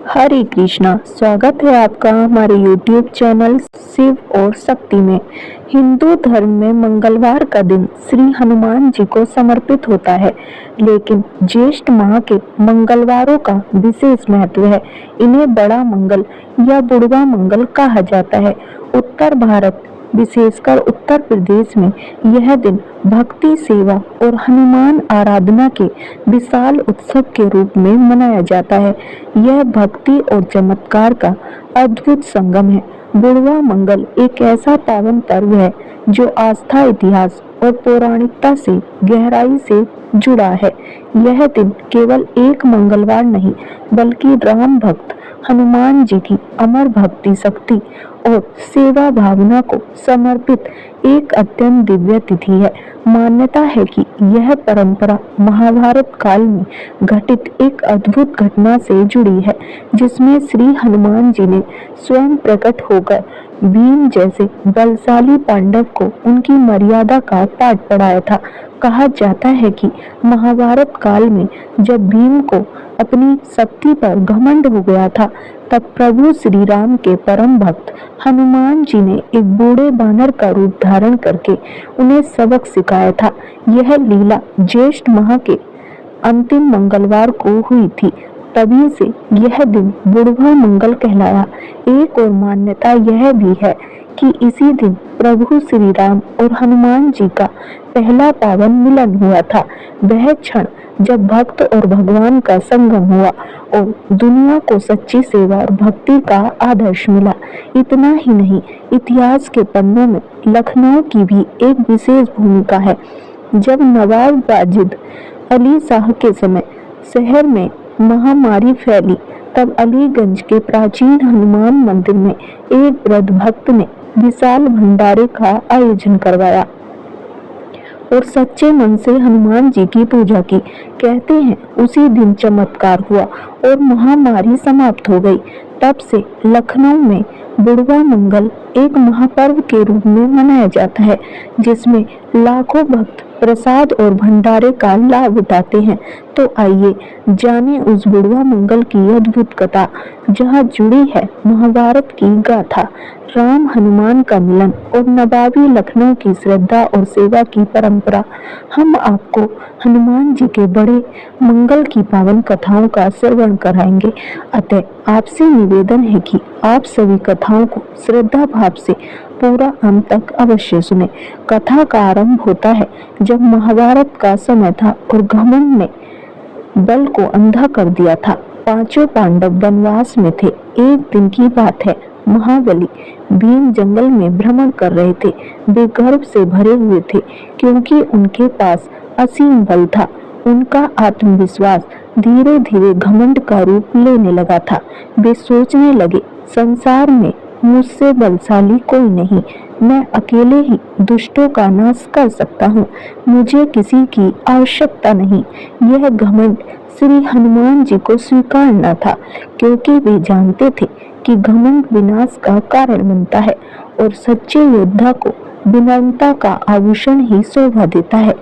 हरे कृष्णा। स्वागत है आपका हमारे YouTube चैनल शिव और शक्ति में। हिंदू धर्म में मंगलवार का दिन श्री हनुमान जी को समर्पित होता है, लेकिन ज्येष्ठ माह के मंगलवारों का विशेष महत्व है। इन्हें बड़ा मंगल या बुढ़वा मंगल कहा जाता है। उत्तर भारत, विशेषकर उत्तर प्रदेश में यह दिन भक्ति, सेवा और हनुमान आराधना के विशाल उत्सव के रूप में मनाया जाता है। यह भक्ति और चमत्कार का अद्भुत संगम है। बुढ़वा मंगल एक ऐसा पावन पर्व है जो आस्था, इतिहास और पौराणिकता से गहराई से जुड़ा है। यह दिन केवल एक मंगलवार नहीं, बल्कि राम भक्त हनुमान जी की अमर भक्ति, शक्ति और सेवा भावना को समर्पित एक अत्यंत दिव्य तिथि है। मान्यता है कि यह परंपरा महाभारत काल में घटित एक अद्भुत घटना से जुड़ी है, जिसमें श्री हनुमान जी ने स्वयं प्रकट होकर भीम जैसे बलशाली पांडव को उनकी मर्यादा का पाठ पढ़ाया था। कहा जाता है कि महाभारत काल में जब भीम को अपनी शक्ति पर घमंड हो गया था, तब प्रभु श्री राम के परम भक्त हनुमान जी ने एक बूढ़े बानर का रूप धारण करके उन्हें सबक सिखाया था। यह लीला ज्येष्ठ माह के अंतिम मंगलवार को हुई थी। तभी से यह दिन बुढ़वा मंगल कहलाया। एक और मान्यता यह भी है कि इसी दिन प्रभु श्री राम और हनुमान जी का पहला पावन मिलन हुआ था। वह क्षण जब भक्त और भगवान का संगम हुआ और दुनिया को सच्ची सेवा और भक्ति का आदर्श मिला। इतना ही नहीं, इतिहास के पन्नों में लखनऊ की भी एक विशेष भूमिका है। जब नवाब वाजिद अली शाह के समय शहर में महामारी फैली, तब अलीगंज के प्राचीन हनुमान मंदिर में एक वृद्ध भक्त ने विशाल भंडारे का आयोजन करवाया और सच्चे मन से हनुमान जी की पूजा की। कहते हैं उसी दिन चमत्कार हुआ और महामारी समाप्त हो गई। तब से लखनऊ में बुढ़वा मंगल एक महापर्व के रूप में मनाया जाता है, जिसमें लाखों भक्त प्रसाद और भंडारे का लाभ उठाते हैं। तो आइए जाने उस बुढ़वा मंगल की अद्भुत कथा, जहाँ जुड़ी है महाभारत की गाथा, राम हनुमान का मिलन और नवाबी लखनऊ की श्रद्धा और सेवा की परंपरा। हम आपको हनुमान जी के बड़े मंगल की पावन कथाओं का श्रवण कराएंगे। अतः आपसे निवेदन है कि आप सभी कथाओं को श्रद्धा भाव से पूरा अंत तक अवश्य सुने। कथा का आरंभ होता है जब महाभारत का समय था और घमंड ने बल को अंधा कर दिया था। पांचों पांडव वनवास में थे। एक दिन की बात है, महाबली भीम जंगल में भ्रमण कर रहे थे। वे गर्व से भरे हुए थे, क्योंकि उनके पास असीम बल था। उनका आत्मविश्वास धीरे धीरे घमंड का रूप लेने लगा था। वे सोचने लगे, संसार में मुझसे बलशाली कोई नहीं। मैं अकेले ही दुष्टों का नाश कर सकता हूँ। मुझे किसी की आवश्यकता नहीं। यह घमंड श्री हनुमान जी को स्वीकार न था, क्योंकि वे जानते थे कि घमंड विनाश का कारण बनता है और सच्चे योद्धा को विनम्रता का आभूषण ही शोभा देता है।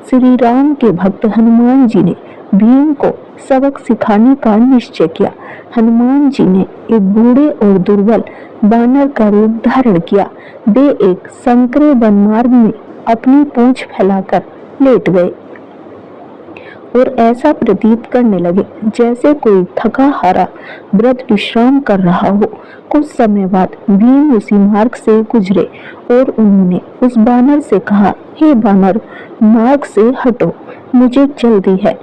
श्री राम के भक्त हनुमान जी ने भीम को सबक सिखाने का निश्चय किया। हनुमान जी ने एक बूढ़े और दुर्बल बानर का रूप धारण किया। वे एक संकरे वन मार्ग में अपनी पूंछ फैलाकर लेट गए और ऐसा प्रतीत करने लगे जैसे कोई थका हारा वृद्ध विश्राम कर रहा हो। कुछ समय बाद भीम उसी मार्ग से गुजरे और उन्होंने उस बानर से कहा, हे बानर, मार्ग से हटो, मुझे जल्दी है।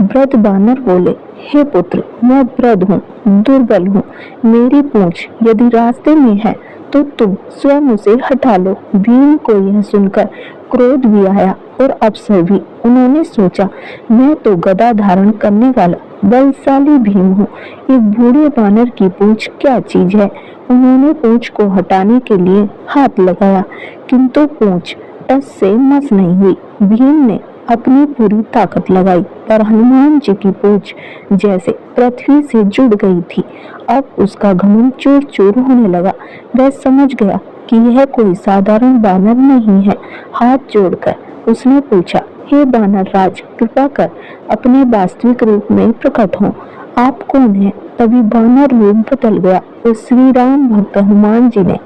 वृद्ध बानर बोले, हे पुत्र, मैं वृद्ध हूँ, दुर्बल हूँ। मेरी पूंछ यदि रास्ते में है तो तुम स्वयं उसे हटा लो। भीम को यह सुनकर क्रोध भी आया और अवसर भी। उन्होंने सोचा, मैं तो गदा धारण करने वाला बलशाली भीम हूँ, एक बूढ़े बानर की पूंछ क्या चीज है। उन्होंने पूंछ को हटाने के लिए हाथ लगाया, किंतु पूंछ टस से मस नहीं हुई। भीम ने अपनी पूरी ताकत लगाई, पर हनुमान जी की पूंछ जैसे पृथ्वी से जुड़ गई थी। अब उसका घमंड चूर चूर होने लगा। वह समझ गया कि यह कोई साधारण बानर नहीं है। हाथ जोड़कर उसने पूछा, हे बानर राज, कृपा कर अपने वास्तविक रूप में प्रकट हो। आप कौन हैं? तभी वानर रूप बदल गया और श्री राम भक्त हनुमान जी ने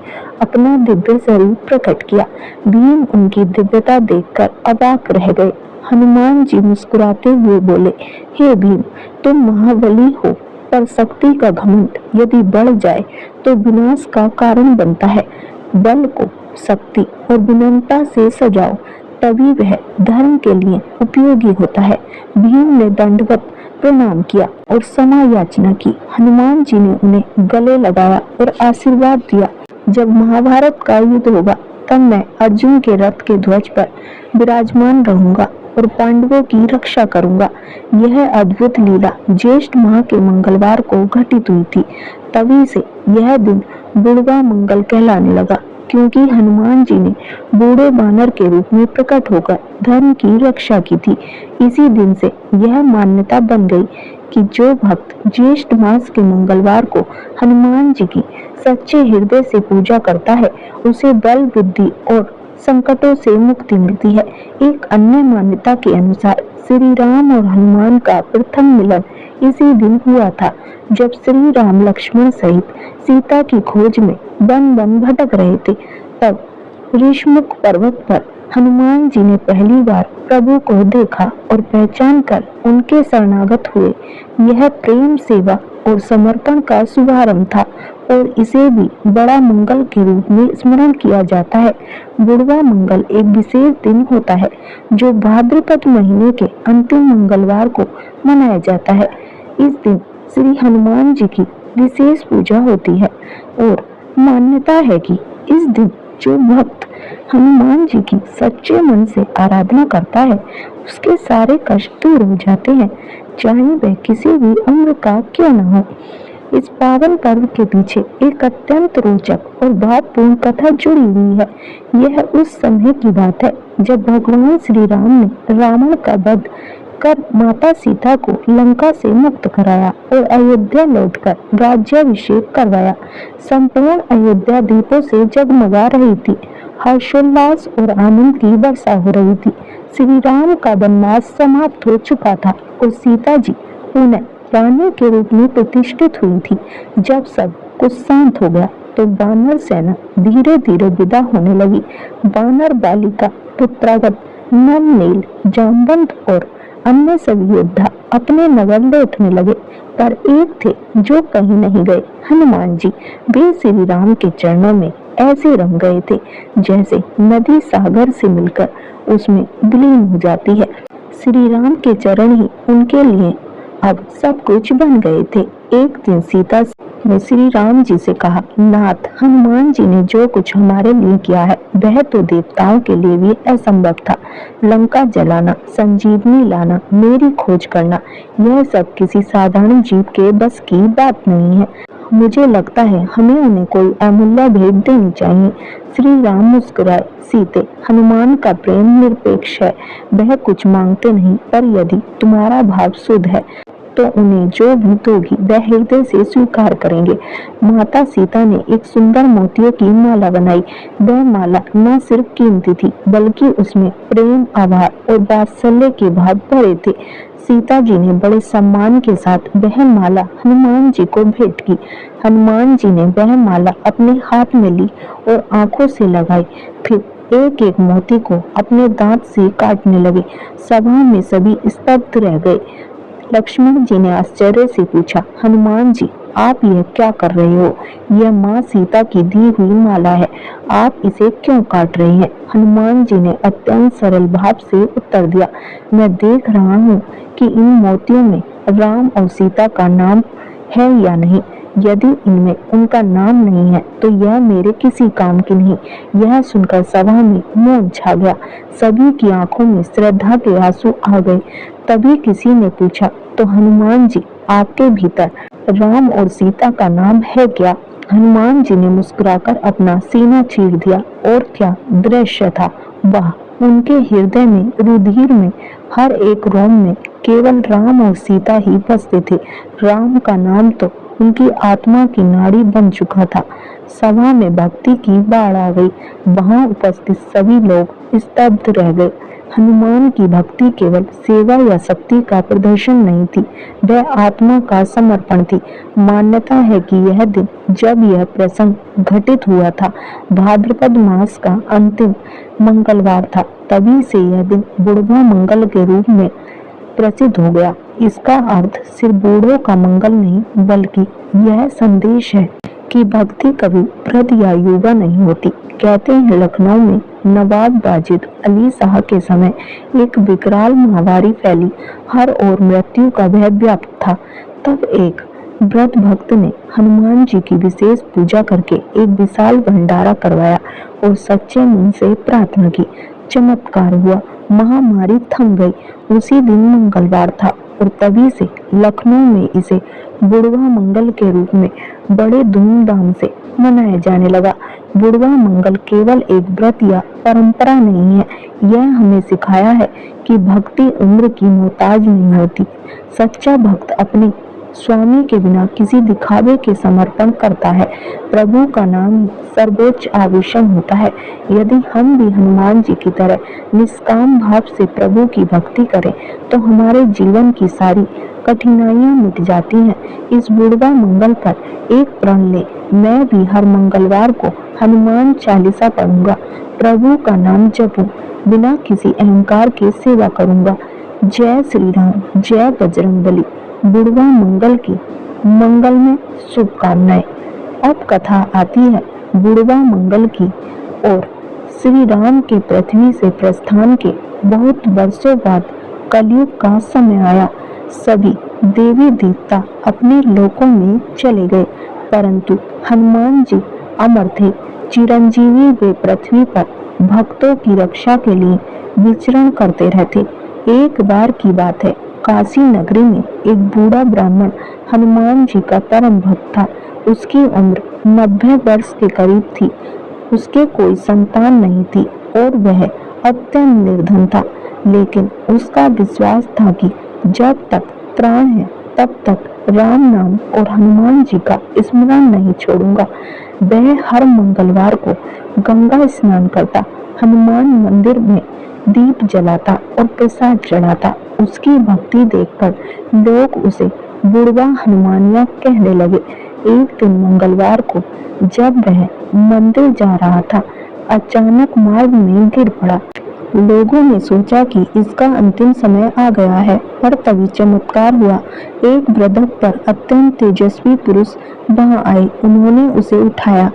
अपना दिव्य शरीर प्रकट किया। भीम उनकी दिव्यता देखकर अवाक रह गए। हनुमान जी मुस्कुराते हुए बोले, हे भीम, तुम महाबली हो, पर शक्ति का घमंड यदि बढ़ जाए तो विनाश का कारण बनता है। बल को शक्ति और विनम्रता से सजाओ, तभी वह धर्म के लिए उपयोगी होता है। भीम ने दंडवत प्रणाम किया और क्षमा याचना की। हनुमान जी ने उन्हें गले लगाया और आशीर्वाद दिया, जब महाभारत का युद्ध होगा तब मैं अर्जुन के रथ के ध्वज पर विराजमान रहूंगा और पांडवों की रक्षा करूंगा। यह अद्भुत लीला ज्येष्ठ माह के मंगलवार को घटित हुई थी। तभी से यह दिन बुढ़वा मंगल कहलाने लगा, क्योंकि हनुमान जी ने बूढ़े बानर के रूप में प्रकट होकर धर्म की रक्षा की थी। इसी दिन से यह मान्यता बन गई कि जो भक्त ज्येष्ठ मास के मंगलवार को हनुमान जी की सच्चे हृदय से पूजा करता है, उसे बल, बुद्धि और संकटों से मुक्ति मिलती है। एक अन्य मान्यता के अनुसार श्री राम और हनुमान का प्रथम मिलन इसी दिन हुआ था, जब श्री राम लक्ष्मण सहित सीता की खोज में वन वन भटक रहे थे। तब ऋषमुख पर्वत पर हनुमान जी ने पहली बार प्रभु को देखा और पहचान कर उनके शरणागत हुए। यह प्रेम, सेवा और समर्पण का शुभारंभ था और इसे भी बड़ा मंगल के रूप में स्मरण किया जाता है। बुढ़वा मंगल एक विशेष दिन होता है जो भाद्रपद महीने के अंतिम मंगलवार को मनाया जाता है। इस दिन श्री हनुमान जी की विशेष पूजा होती है और मान्यता है कि इस दिन जो भक्त हनुमान जी की सच्चे मन से आराधना करता है, उसके सारे कष्ट दूर हो जाते हैं, चाहे वह किसी भी उम्र का क्यों न हो। इस पावन पर्व के पीछे एक अत्यंत रोचक और भावपूर्ण कथा जुड़ी हुई है। यह उस समय की बात है जब भगवान श्री राम ने रावण का वध कर माता सीता को लंका से मुक्त कराया और अयोध्या लौटकर राज्याभिषेक करवाया। संपूर्ण अयोध्या दीपों से जगमगा रही थी, हर्षोल्लास और आनंद की वर्षा हो रही थी। श्री राम का वनवास समाप्त हो चुका था और सीता जी पुनः रानी के रूप में प्रतिष्ठित हुई थी। जब सब कुछ शांत हो गया तो वानर सेना धीरे धीरे विदा होने लगी। वानर बालिका, पुत्रागत, नल-नील, जामवंत और अन्य सभी योद्धा अपने नगर लौटने लगे, पर एक थे जो कहीं नहीं गए, हनुमान जी। वे श्री राम के चरणों में ऐसे रम गए थे जैसे नदी सागर से मिलकर उसमें विलीन हो जाती है। श्री राम के चरण ही उनके लिए अब सब कुछ बन गए थे। एक दिन सीता ने श्री राम जी से कहा, नाथ, हनुमान जी ने जो कुछ हमारे लिए किया है वह तो देवताओं के लिए भी असंभव था। लंका जलाना, संजीवनी लाना, मेरी खोज करना, यह सब किसी साधारण जीव के बस की बात नहीं है। मुझे लगता है हमें उन्हें कोई अमूल्य भेंट देनी चाहिए। श्री राम मुस्कुराए, सीते, हनुमान का प्रेम निरपेक्ष है, वह कुछ मांगते नहीं, पर यदि तुम्हारा भाव शुद्ध है तो उन्हें जो भी दोगी वह हृदय से स्वीकार करेंगे। माता सीता ने एक सुंदर मोतियों की माला बनाई। वह माला न सिर्फ कीमती थी बल्कि उसमें प्रेम, आभार और वात्सल्य के भाव भरे थे। सीता जी ने बड़े सम्मान के साथ वह माला हनुमान जी को भेंट की। हनुमान जी ने वह माला अपने हाथ में ली और आंखों से लगाई, फिर एक एक मोती को अपने दांत से काटने लगे। सभा में सभी स्तब्ध रह गए। लक्ष्मण जी ने आश्चर्य से पूछा, हनुमान जी, आप यह क्या कर रहे हो? यह माँ सीता की दी हुई माला है, आप इसे क्यों काट रहे हैं? हनुमान जी ने अत्यंत सरल भाव से उत्तर दिया, मैं देख रहा हूँ कि इन मोतियों में राम और सीता का नाम है या नहीं। यदि इनमें उनका नाम नहीं है तो यह मेरे किसी काम की नहीं। यह सुनकर सभा में मौन छा गया। सभी की आंखों में श्रद्धा के आंसू आ गए। तभी किसी ने पूछा, तो हनुमान जी, आपके भीतर राम और सीता का नाम है क्या? हनुमान जी ने मुस्कुराकर अपना सीना चीर दिया। और क्या दृश्य था! वाह! उनके हृदय में, रुधिर में, हर एक रोम में केवल राम और सीता ही बसते थे। राम का नाम तो उनकी आत्मा की नाड़ी बन चुका था। सभा में भक्ति की बाढ़ आ गई। वहां उपस्थित सभी लोग स्तब्ध रह गए। हनुमान की भक्ति केवल सेवा या शक्ति का प्रदर्शन नहीं थी, वह आत्मा का समर्पण थी। मान्यता है कि यह दिन, जब यह प्रसंग घटित हुआ था, भाद्रपद मास का अंतिम मंगलवार था। तभी से यह दिन बुढ़वा मंगल के रूप में प्रसिद्ध हो गया। इसका अर्थ सिर्फ बूढ़ों का मंगल नहीं, बल्कि यह संदेश है कि भक्ति कभी वृद्ध या युवा नहीं होती। कहते हैं लखनऊ में नवाब वाजिद अली शाह के समय एक विकराल महामारी फैली, हर ओर मृत्यु का भय व्याप्त था। तब एक वृद्ध भक्त ने हनुमान जी की विशेष पूजा करके एक विशाल भंडारा करवाया और सच्चे मन से प्रार्थना की। चमत्कार हुआ, महामारी थम गई। उसी दिन मंगलवार था और तभी से लखनऊ में इसे बुढ़वा मंगल के रूप में बड़े धूमधाम से मनाया जाने लगा। बुढ़वा मंगल केवल एक व्रत या परंपरा नहीं है, यह हमें सिखाया है कि भक्ति उम्र की मोहताज नहीं होती। सच्चा भक्त अपने स्वामी के बिना किसी दिखावे के समर्पण करता है। प्रभु का नाम ही सर्वोच्च आभूषण होता है। यदि हम भी हनुमान जी की तरह निष्काम भाव से प्रभु की भक्ति करें, तो हमारे जीवन की सारी कठिनाइयां मिट जाती हैं। इस बुढ़वा मंगल पर एक प्रण ले, मैं भी हर मंगलवार को हनुमान चालीसा पढ़ूंगा, प्रभु का नाम जपूं, बिना किसी अहंकार के सेवा करूंगा। जय श्री राम, जय बजरंगबली। बुढ़वा मंगल की मंगल में शुभकामनाएं। अब कथा आती है बुढ़वा मंगल की और श्री राम के पृथ्वी से प्रस्थान के बहुत वर्षों बाद कलयुग का समय आया। सभी देवी देवता अपने लोकों में चले गए, परंतु हनुमान जी अमर थे, चिरंजीवी। वे पृथ्वी पर भक्तों की रक्षा के लिए विचरण करते रहते। एक बार की बात है, काशी नगरी में एक बूढ़ा ब्राह्मण हनुमान जी का परम भक्त था। उसकी उम्र 90 वर्ष के करीब थी। उसके कोई संतान नहीं थी और वह अत्यंत निर्धन था, लेकिन उसका विश्वास था कि जब तक प्राण है तब तक राम नाम और हनुमान जी का स्मरण नहीं छोड़ूंगा। वह हर मंगलवार को गंगा स्नान करता, हनुमान मंदिर में दीप जलाता और प्रसाद चढ़ाता। उसकी भक्ति देखकर लोग उसे बुढ़वा हनुमानिया कहने लगे। एक दिन मंगलवार को जब वह मंदिर जा रहा था, अचानक मार्ग में गिर पड़ा। लोगों ने सोचा कि इसका अंतिम समय आ गया है, पर तभी चमत्कार हुआ। एक वृद्ध पर अत्यंत तेजस्वी पुरुष वहां आए। उन्होंने उसे उठाया,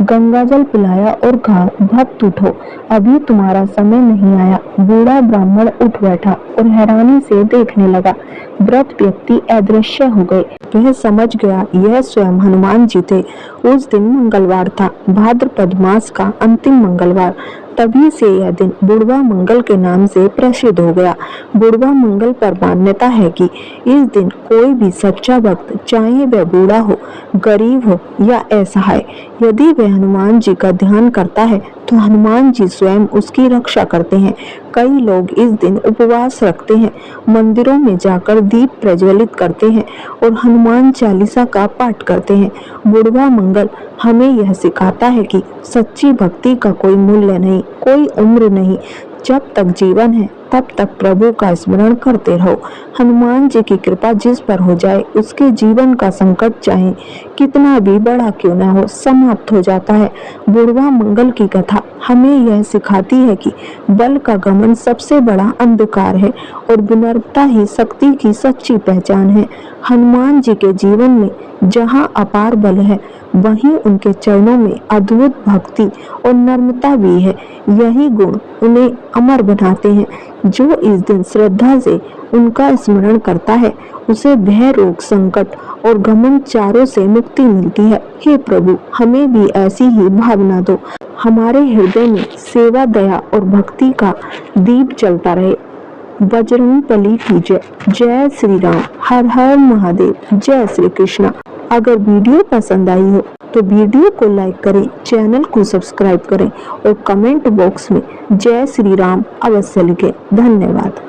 गंगाजल पिलाया और कहा, भक्त उठो, अभी तुम्हारा समय नहीं आया। बूढ़ा ब्राह्मण उठ बैठा और हैरानी से देखने लगा। वृद्ध व्यक्ति अदृश्य हो गए। वह समझ गया यह स्वयं हनुमान जी थे। उस दिन मंगलवार था, भाद्रपद मास का अंतिम मंगलवार। तभी से यह दिन बुढ़वा मंगल के नाम से प्रसिद्ध हो गया। बुढ़वा मंगल पर मान्यता है कि इस दिन कोई भी सच्चा भक्त, चाहे वह बूढ़ा हो, गरीब हो या असहाय, यदि वह हनुमान जी का ध्यान करता है तो हनुमान जी स्वयं उसकी रक्षा करते हैं। कई लोग इस दिन उपवास रखते हैं, मंदिरों में जाकर दीप प्रज्वलित करते हैं और हनुमान चालीसा का पाठ करते हैं। बुढ़वा मंगल हमें यह सिखाता है कि सच्ची भक्ति का कोई मूल्य नहीं, कोई उम्र नहीं। जब तक जीवन है तब तक प्रभु का स्मरण करते रहो। हनुमान जी की कृपा जिस पर हो जाए, उसके जीवन का संकट चाहे कितना भी बड़ा क्यों ना हो, समाप्त हो जाता है। बुढ़वा मंगल की कथा हमें यह सिखाती है कि बल का गमन सबसे बड़ा अंधकार है और विनम्रता ही शक्ति की सच्ची पहचान है। हनुमान जी के जीवन में जहाँ अपार बल है, वहीं उनके चरणों में अद्भुत भक्ति और नम्रता भी है। यही गुण उन्हें अमर बनाते हैं। जो इस दिन श्रद्धा से उनका स्मरण करता है, उसे भय, रोग, संकट और घमंड चारों से मुक्ति मिलती है। हे प्रभु, हमें भी ऐसी ही भावना दो। हमारे हृदय में सेवा, दया और भक्ति का दीप जलता रहे। बजरंगबली की जय। जय श्री राम। हर हर महादेव। जय श्री कृष्णा। अगर वीडियो पसंद आई हो तो वीडियो को लाइक करें, चैनल को सब्सक्राइब करें और कमेंट बॉक्स में जय श्री राम अवश्य लिखें। धन्यवाद।